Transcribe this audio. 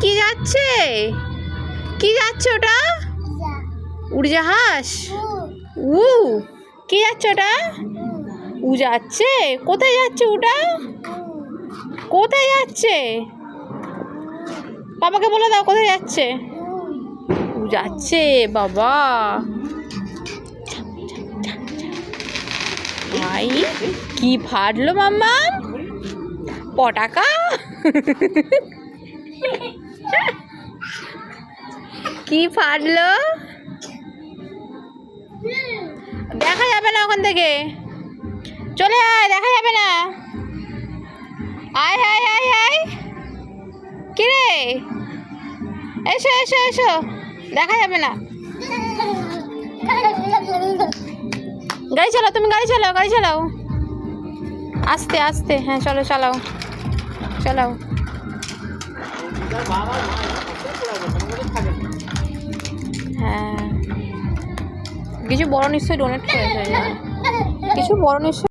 কি যাচ্ছে? কি যাচ্ছে ওটা? উড়োজাহাজ। উ কি যাচ্ছে ওটা? উ যাচ্ছে। কোথায় যাচ্ছে ওটা? কোথায় যাচ্ছে? বাবাকে বলে দাও কোথায় যাচ্ছে। উ যাচ্ছে বাবা। ভাই কি ফাটলো মাম্মা? পটাকা। কি ফাটলো? দেখা যাবে না ওখান থেকে, চলে আয়, দেখা যাবে না। আয় আয় আয় আয়, কিরে এসো এসো এসো, দেখা যাবে না। গাড়ি চালাও, তুমি গাড়ি চালাও, গাড়ি চালাও আস্তে আস্তে। হ্যাঁ চলো চালাও চালাও। হ্যাঁ কিছু বড় নিশ্চয়ই ডোনেট করেছে, কিছু বড় নিশ্চয়ই।